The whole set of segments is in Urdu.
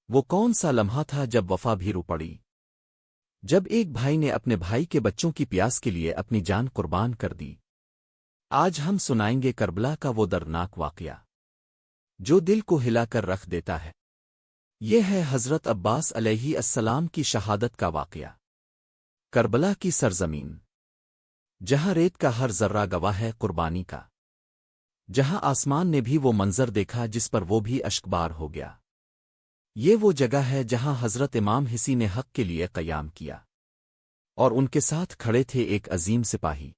وہ کون سا لمحہ تھا جب وفا بھی رو پڑی؟ جب ایک بھائی نے اپنے بھائی کے بچوں کی پیاس کے لیے اپنی جان قربان کر دی۔ آج ہم سنائیں گے کربلا کا وہ دردناک واقعہ جو دل کو ہلا کر رکھ دیتا ہے۔ یہ ہے حضرت عباس علیہ السلام کی شہادت کا واقعہ۔ کربلا کی سرزمین، جہاں ریت کا ہر ذرہ گواہ ہے قربانی کا، جہاں آسمان نے بھی وہ منظر دیکھا جس پر وہ بھی اشکبار ہو گیا۔ یہ وہ جگہ ہے جہاں حضرت امام حسین نے حق کے لیے قیام کیا، اور ان کے ساتھ کھڑے تھے ایک عظیم سپاہی،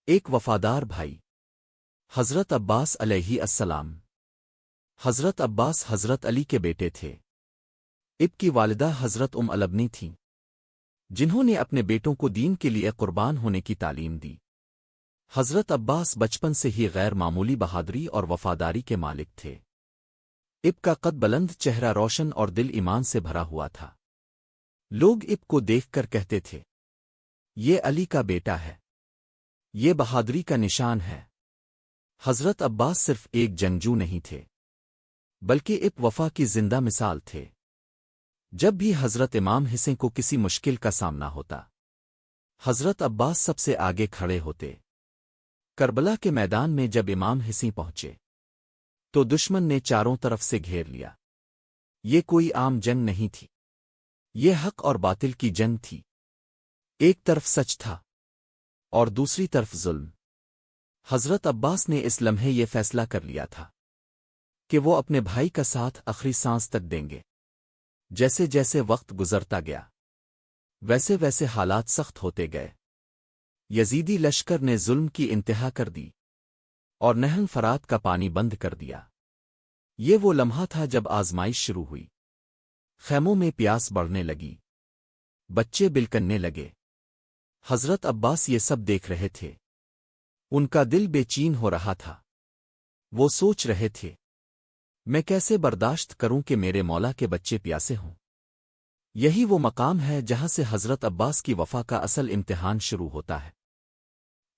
ایک وفادار بھائی، حضرت عباس علیہ السلام۔ حضرت عباس حضرت علی کے بیٹے تھے۔ اب کی والدہ حضرت الابنی تھیں، جنہوں نے اپنے بیٹوں کو دین کے لیے قربان ہونے کی تعلیم دی۔ حضرت عباس بچپن سے ہی غیر معمولی بہادری اور وفاداری کے مالک تھے۔ اب کا قد بلند، چہرہ روشن اور دل ایمان سے بھرا ہوا تھا۔ لوگ اب کو دیکھ کر کہتے تھے، یہ علی کا بیٹا ہے، یہ بہادری کا نشان ہے۔ حضرت عباس صرف ایک جنگجو نہیں تھے، بلکہ اب وفا کی زندہ مثال تھے۔ جب بھی حضرت امام حسین کو کسی مشکل کا سامنا ہوتا، حضرت عباس سب سے آگے کھڑے ہوتے۔ کربلا کے میدان میں جب امام حسین پہنچے تو دشمن نے چاروں طرف سے گھیر لیا۔ یہ کوئی عام جنگ نہیں تھی، یہ حق اور باطل کی جنگ تھی۔ ایک طرف سچ تھا اور دوسری طرف ظلم۔ حضرت عباس نے اس لمحے یہ فیصلہ کر لیا تھا کہ وہ اپنے بھائی کا ساتھ آخری سانس تک دیں گے۔ جیسے جیسے وقت گزرتا گیا، ویسے ویسے حالات سخت ہوتے گئے۔ یزیدی لشکر نے ظلم کی انتہا کر دی اور نہر فرات کا پانی بند کر دیا۔ یہ وہ لمحہ تھا جب آزمائش شروع ہوئی۔ خیموں میں پیاس بڑھنے لگی، بچے بلکنے لگے۔ حضرت عباس یہ سب دیکھ رہے تھے۔ ان کا دل بے چین ہو رہا تھا۔ وہ سوچ رہے تھے، میں کیسے برداشت کروں کہ میرے مولا کے بچے پیاسے ہوں؟ یہی وہ مقام ہے جہاں سے حضرت عباس کی وفا کا اصل امتحان شروع ہوتا ہے۔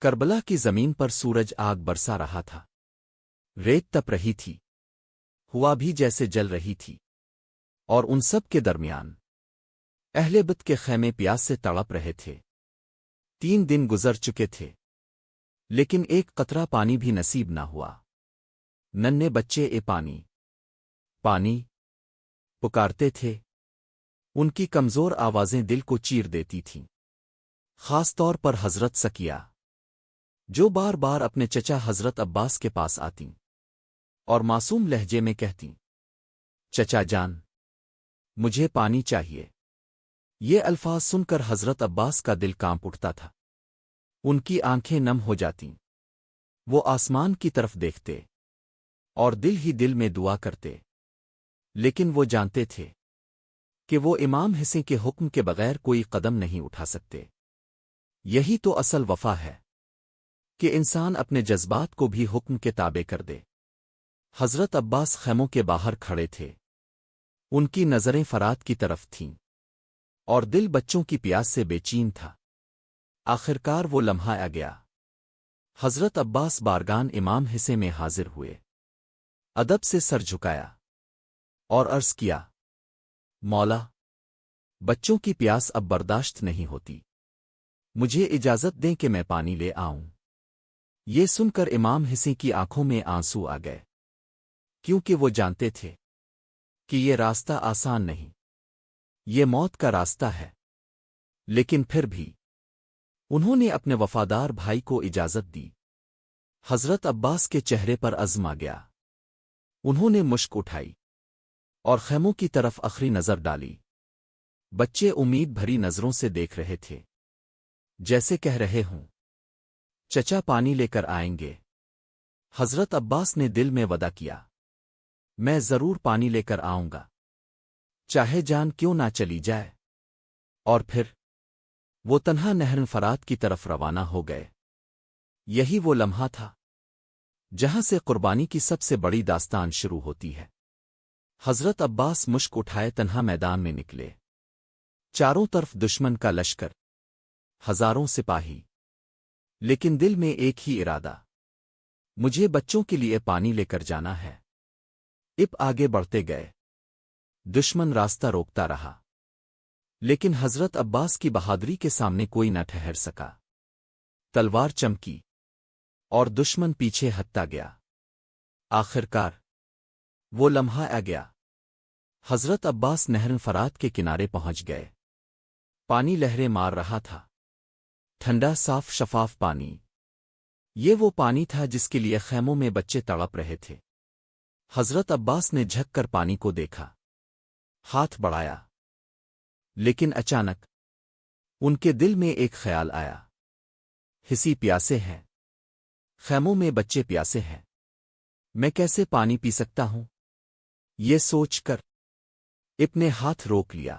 کربلا کی زمین پر سورج آگ برسا رہا تھا، ریت تپ رہی تھی، ہوا بھی جیسے جل رہی تھی، اور ان سب کے درمیان اہل بیت کے خیمے پیاس سے تڑپ رہے تھے۔ 3 دن گزر چکے تھے، لیکن ایک قطرہ پانی بھی نصیب نہ ہوا۔ ننھے بچے اے پانی پانی پکارتے تھے۔ ان کی کمزور آوازیں دل کو چیر دیتی تھیں، خاص طور پر حضرت سکیہ، جو بار بار اپنے چچا حضرت عباس کے پاس آتیں اور معصوم لہجے میں کہتیں، چچا جان، مجھے پانی چاہیے۔ یہ الفاظ سن کر حضرت عباس کا دل کانپ اٹھتا تھا، ان کی آنکھیں نم ہو جاتیں۔ وہ آسمان کی طرف دیکھتے اور دل ہی دل میں دعا کرتے، لیکن وہ جانتے تھے کہ وہ امام حسین کے حکم کے بغیر کوئی قدم نہیں اٹھا سکتے۔ یہی تو اصل وفا ہے کہ انسان اپنے جذبات کو بھی حکم کے تابع کر دے۔ حضرت عباس خیموں کے باہر کھڑے تھے، ان کی نظریں فرات کی طرف تھیں اور دل بچوں کی پیاس سے بے چین تھا۔ آخرکار وہ لمحہ آ گیا۔ حضرت عباس بارگان امام حسین میں حاضر ہوئے، ادب سے سر جھکایا اور عرض کیا، مولا، بچوں کی پیاس اب برداشت نہیں ہوتی، مجھے اجازت دیں کہ میں پانی لے آؤں۔ یہ سن کر امام حسین کی آنکھوں میں آنسو آ گئے، کیونکہ وہ جانتے تھے کہ یہ راستہ آسان نہیں، یہ موت کا راستہ ہے۔ لیکن پھر بھی انہوں نے اپنے وفادار بھائی کو اجازت دی۔ حضرت عباس کے چہرے پر عزم آ گیا۔ انہوں نے مشک اٹھائی اور خیموں کی طرف آخری نظر ڈالی۔ بچے امید بھری نظروں سے دیکھ رہے تھے، جیسے کہہ رہے ہوں، چچا پانی لے کر آئیں گے۔ حضرت عباس نے دل میں وعدہ کیا، میں ضرور پانی لے کر آؤں گا، چاہے جان کیوں نہ چلی جائے۔ اور پھر وہ تنہا نہر فرات کی طرف روانہ ہو گئے۔ یہی وہ لمحہ تھا جہاں سے قربانی کی سب سے بڑی داستان شروع ہوتی ہے۔ حضرت عباس مشک اٹھائے تنہا میدان میں نکلے۔ چاروں طرف دشمن کا لشکر، ہزاروں سپاہی، لیکن دل میں ایک ہی ارادہ، مجھے بچوں کے لیے پانی لے کر جانا ہے۔ اب آگے بڑھتے گئے، دشمن راستہ روکتا رہا، لیکن حضرت عباس کی بہادری کے سامنے کوئی نہ ٹھہر سکا۔ تلوار چمکی اور دشمن پیچھے ہٹتا گیا۔ آخر کار وہ لمحہ آ گیا۔ حضرت عباس نہر فرات کے کنارے پہنچ گئے۔ پانی لہریں مار رہا تھا، ٹھنڈا صاف شفاف پانی۔ یہ وہ پانی تھا جس کے لیے خیموں میں بچے تڑپ رہے تھے۔ حضرت عباس نے جھک کر پانی کو دیکھا، ہاتھ بڑھایا، لیکن اچانک ان کے دل میں ایک خیال آیا، ہسی پیاسے ہیں، خیموں میں بچے پیاسے ہیں، میں کیسے پانی پی سکتا ہوں؟ یہ سوچ کر اب نے ہاتھ روک لیا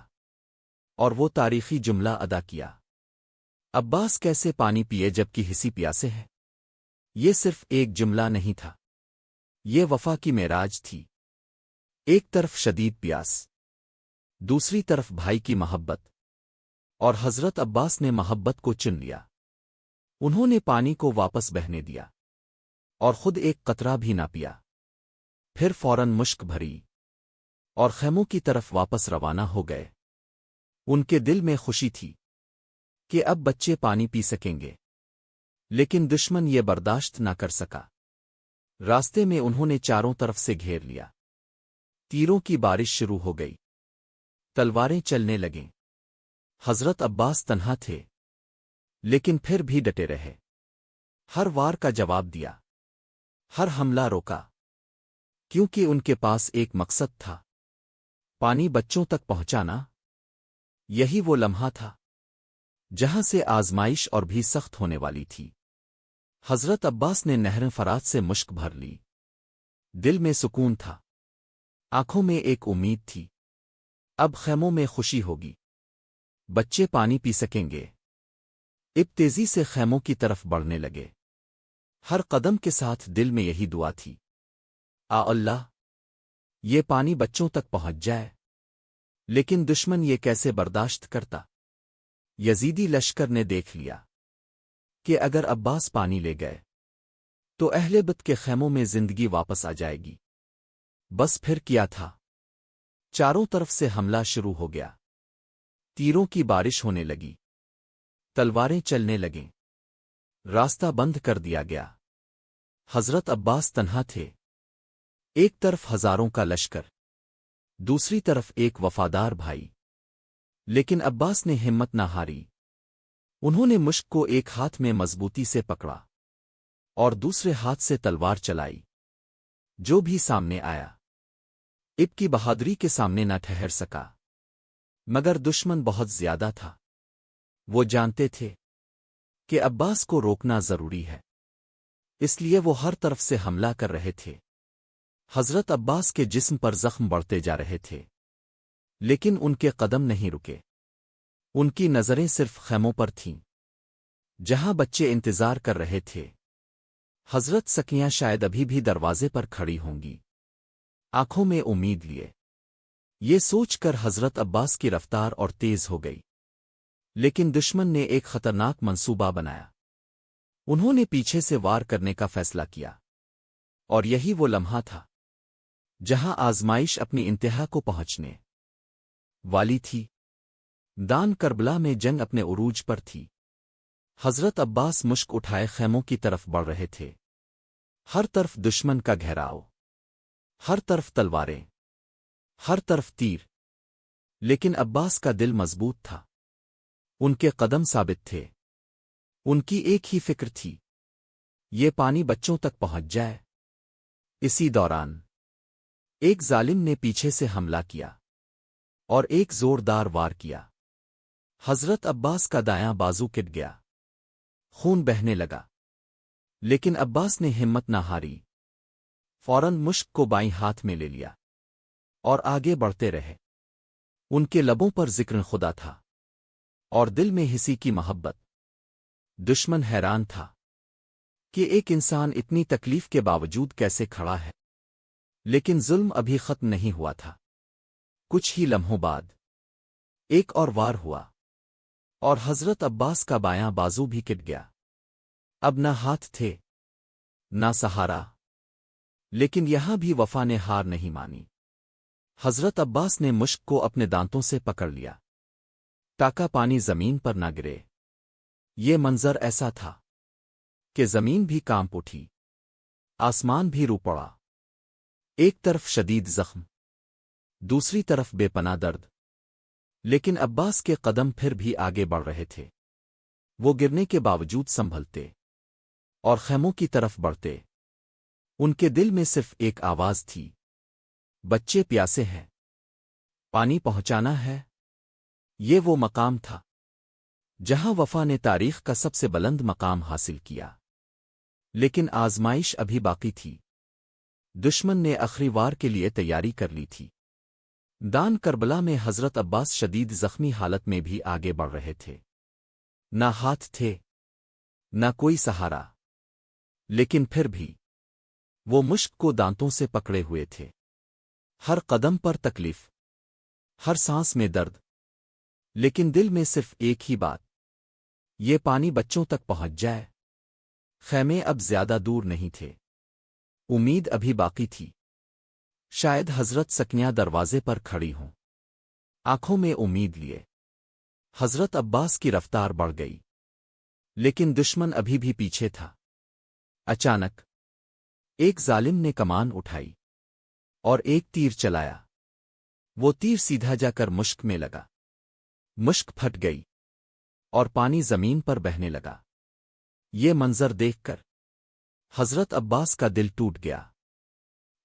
اور وہ تاریخی جملہ ادا کیا، عباس کیسے پانی پیے جبکہ ہسی پیاسے ہیں؟ یہ صرف ایک جملہ نہیں تھا، یہ وفا کی معراج تھی۔ ایک طرف شدید پیاس، دوسری طرف بھائی کی محبت، اور حضرت عباس نے محبت کو چن لیا۔ انہوں نے پانی کو واپس بہنے دیا اور خود ایک قطرہ بھی نہ پیا، پھر فوراً مشک بھری اور خیموں کی طرف واپس روانہ ہو گئے۔ ان کے دل میں خوشی تھی کہ اب بچے پانی پی سکیں گے، لیکن دشمن یہ برداشت نہ کر سکا۔ راستے میں انہوں نے چاروں طرف سے گھیر لیا، تیروں کی بارش شروع ہو گئی، تلواریں چلنے لگیں۔ حضرت عباس تنہا تھے، لیکن پھر بھی ڈٹے رہے، ہر وار کا جواب دیا، ہر حملہ روکا، کیونکہ ان کے پاس ایک مقصد تھا، پانی بچوں تک پہنچانا۔ یہی وہ لمحہ تھا جہاں سے آزمائش اور بھی سخت ہونے والی تھی۔ حضرت عباس نے نہر فرات سے مشک بھر لی، دل میں سکون تھا، آنکھوں میں ایک امید تھی، اب خیموں میں خوشی ہوگی، بچے پانی پی سکیں گے۔ اب تیزی سے خیموں کی طرف بڑھنے لگے، ہر قدم کے ساتھ دل میں یہی دعا تھی، اللہ یہ پانی بچوں تک پہنچ جائے۔ لیکن دشمن یہ کیسے برداشت کرتا؟ یزیدی لشکر نے دیکھ لیا کہ اگر عباس پانی لے گئے تو اہل بیت کے خیموں میں زندگی واپس آ جائے گی۔ بس پھر کیا تھا؟ چاروں طرف سے حملہ شروع ہو گیا، تیروں کی بارش ہونے لگی، تلواریں چلنے لگیں، راستہ بند کر دیا گیا۔ حضرت عباس تنہا تھے، ایک طرف ہزاروں کا لشکر، دوسری طرف ایک وفادار بھائی۔ لیکن عباس نے ہمت نہ ہاری، انہوں نے مشک کو ایک ہاتھ میں مضبوطی سے پکڑا اور دوسرے ہاتھ سے تلوار چلائی۔ جو بھی سامنے آیا اب کی بہادری کے سامنے نہ ٹھہر سکا، مگر دشمن بہت زیادہ تھا۔ وہ جانتے تھے کہ عباس کو روکنا ضروری ہے، اس لیے وہ ہر طرف سے حملہ کر رہے تھے۔ حضرت عباس کے جسم پر زخم بڑھتے جا رہے تھے، لیکن ان کے قدم نہیں رکے۔ ان کی نظریں صرف خیموں پر تھیں، جہاں بچے انتظار کر رہے تھے۔ حضرت سکیاں شاید ابھی بھی دروازے پر کھڑی ہوں گی، آنکھوں میں امید لیے۔ یہ سوچ کر حضرت عباس کی رفتار اور تیز ہو گئی، لیکن دشمن نے ایک خطرناک منصوبہ بنایا۔ انہوں نے پیچھے سے وار کرنے کا فیصلہ کیا، اور یہی وہ لمحہ تھا جہاں آزمائش اپنی انتہا کو پہنچنے والی تھی۔ دان کربلا میں جنگ اپنے عروج پر تھی۔ حضرت عباس مشک اٹھائے خیموں کی طرف بڑھ رہے تھے، ہر طرف دشمن کا گھیراؤ، ہر طرف تلواریں، ہر طرف تیر، لیکن عباس کا دل مضبوط تھا، ان کے قدم ثابت تھے، ان کی ایک ہی فکر تھی، یہ پانی بچوں تک پہنچ جائے۔ اسی دوران ایک ظالم نے پیچھے سے حملہ کیا اور ایک زوردار وار کیا۔ حضرت عباس کا دایاں بازو کٹ گیا، خون بہنے لگا، لیکن عباس نے ہمت نہ ہاری، فوراً مشک کو بائیں ہاتھ میں لے لیا اور آگے بڑھتے رہے۔ ان کے لبوں پر ذکر خدا تھا اور دل میں ہسی کی محبت۔ دشمن حیران تھا کہ ایک انسان اتنی تکلیف کے باوجود کیسے کھڑا ہے، لیکن ظلم ابھی ختم نہیں ہوا تھا۔ کچھ ہی لمحوں بعد ایک اور وار ہوا اور حضرت عباس کا بایاں بازو بھی کٹ گیا۔ اب نہ ہاتھ تھے نہ سہارا، لیکن یہاں بھی وفا نے ہار نہیں مانی۔ حضرت عباس نے مشک کو اپنے دانتوں سے پکڑ لیا تاکہ پانی زمین پر نہ گرے۔ یہ منظر ایسا تھا کہ زمین بھی کانپ اٹھی، آسمان بھی رو پڑا۔ ایک طرف شدید زخم، دوسری طرف بے پناہ درد، لیکن عباس کے قدم پھر بھی آگے بڑھ رہے تھے۔ وہ گرنے کے باوجود سنبھلتے اور خیموں کی طرف بڑھتے۔ ان کے دل میں صرف ایک آواز تھی، بچے پیاسے ہیں، پانی پہنچانا ہے۔ یہ وہ مقام تھا جہاں وفا نے تاریخ کا سب سے بلند مقام حاصل کیا، لیکن آزمائش ابھی باقی تھی۔ دشمن نے آخری وار کے لیے تیاری کر لی تھی۔ دان کربلا میں حضرت عباس شدید زخمی حالت میں بھی آگے بڑھ رہے تھے۔ نہ ہاتھ تھے، نہ کوئی سہارا، لیکن پھر بھی وہ مشک کو دانتوں سے پکڑے ہوئے تھے۔ ہر قدم پر تکلیف، ہر سانس میں درد، لیکن دل میں صرف ایک ہی بات، یہ پانی بچوں تک پہنچ جائے۔ خیمے اب زیادہ دور نہیں تھے، امید ابھی باقی تھی۔ شاید حضرت سکنیہ دروازے پر کھڑی ہوں، آنکھوں میں امید لیے۔ حضرت عباس کی رفتار بڑھ گئی، لیکن دشمن ابھی بھی پیچھے تھا۔ اچانک ایک ظالم نے کمان اٹھائی اور ایک تیر چلایا۔ وہ تیر سیدھا جا کر مشک میں لگا، مشک پھٹ گئی اور پانی زمین پر بہنے لگا۔ یہ منظر دیکھ کر حضرت عباس کا دل ٹوٹ گیا۔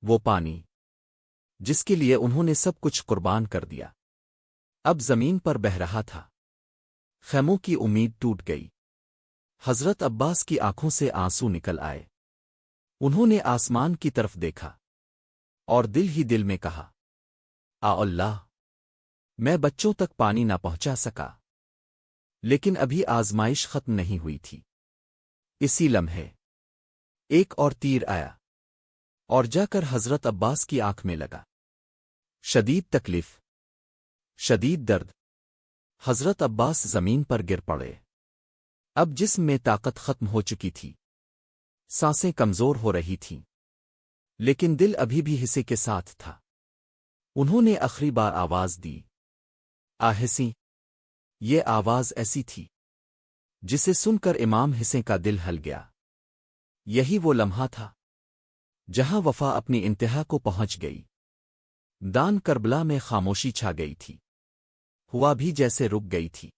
وہ پانی جس کے لیے انہوں نے سب کچھ قربان کر دیا، اب زمین پر بہہ رہا تھا۔ خیموں کی امید ٹوٹ گئی۔ حضرت عباس کی آنکھوں سے آنسو نکل آئے۔ انہوں نے آسمان کی طرف دیکھا اور دل ہی دل میں کہا، اللہ، میں بچوں تک پانی نہ پہنچا سکا، لیکن ابھی آزمائش ختم نہیں ہوئی تھی۔ اسی لمحے ایک اور تیر آیا اور جا کر حضرت عباس کی آنکھ میں لگا۔ شدید تکلیف، شدید درد، حضرت عباس زمین پر گر پڑے۔ اب جسم میں طاقت ختم ہو چکی تھی، سانسیں کمزور ہو رہی تھیں، لیکن دل ابھی بھی حصے کے ساتھ تھا۔ انہوں نے آخری بار آواز دی، آہسی۔ یہ آواز ایسی تھی جسے سن کر امام حسین کا دل ہل گیا۔ یہی وہ لمحہ تھا جہاں وفا اپنی انتہا کو پہنچ گئی۔ دان کربلا میں خاموشی چھا گئی تھی، ہوا بھی جیسے رک گئی تھی۔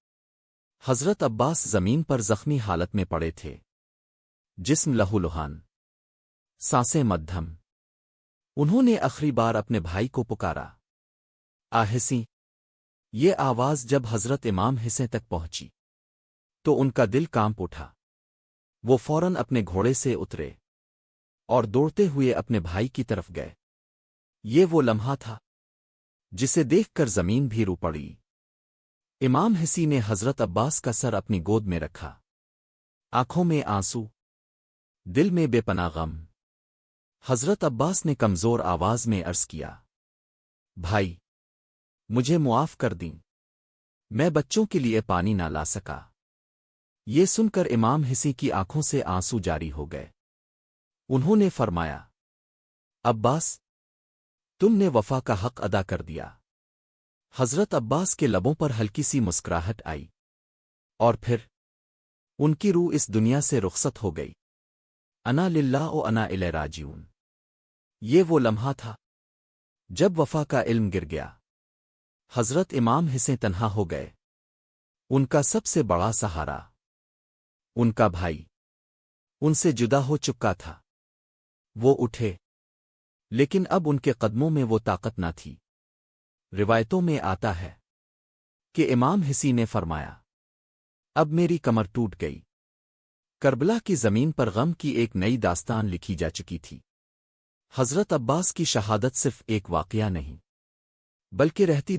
حضرت عباس زمین پر زخمی حالت میں پڑے تھے، جسم لہو لہان، سانسیں مدھم۔ انہوں نے آخری بار اپنے بھائی کو پکارا، آہسی۔ یہ آواز جب حضرت امام حسین تک پہنچی تو ان کا دل کانپ اٹھا۔ وہ فوراً اپنے گھوڑے سے اترے اور دوڑتے ہوئے اپنے بھائی کی طرف گئے۔ یہ وہ لمحہ تھا جسے دیکھ کر زمین بھی رو پڑی۔ امام حسین نے حضرت عباس کا سر اپنی گود میں رکھا، آنکھوں میں آنسو، دل میں بے پناہ غم۔ حضرت عباس نے کمزور آواز میں عرض کیا، بھائی، مجھے معاف کر دیں، میں بچوں کے لیے پانی نہ لا سکا۔ یہ سن کر امام حسین کی آنکھوں سے آنسو جاری ہو گئے۔ انہوں نے فرمایا، عباس، تم نے وفا کا حق ادا کر دیا۔ حضرت عباس کے لبوں پر ہلکی سی مسکراہٹ آئی، اور پھر ان کی روح اس دنیا سے رخصت ہو گئی۔ انا للہ و انا الیہ راجعون۔ یہ وہ لمحہ تھا جب وفا کا علم گر گیا۔ حضرت امام حسین تنہا ہو گئے۔ ان کا سب سے بڑا سہارا، ان کا بھائی، ان سے جدا ہو چکا تھا۔ وہ اٹھے، لیکن اب ان کے قدموں میں وہ طاقت نہ تھی۔ روایتوں میں آتا ہے کہ امام حسین نے فرمایا، اب میری کمر ٹوٹ گئی۔ کربلا کی زمین پر غم کی ایک نئی داستان لکھی جا چکی تھی۔ حضرت عباس کی شہادت صرف ایک واقعہ نہیں، بلکہ رہتی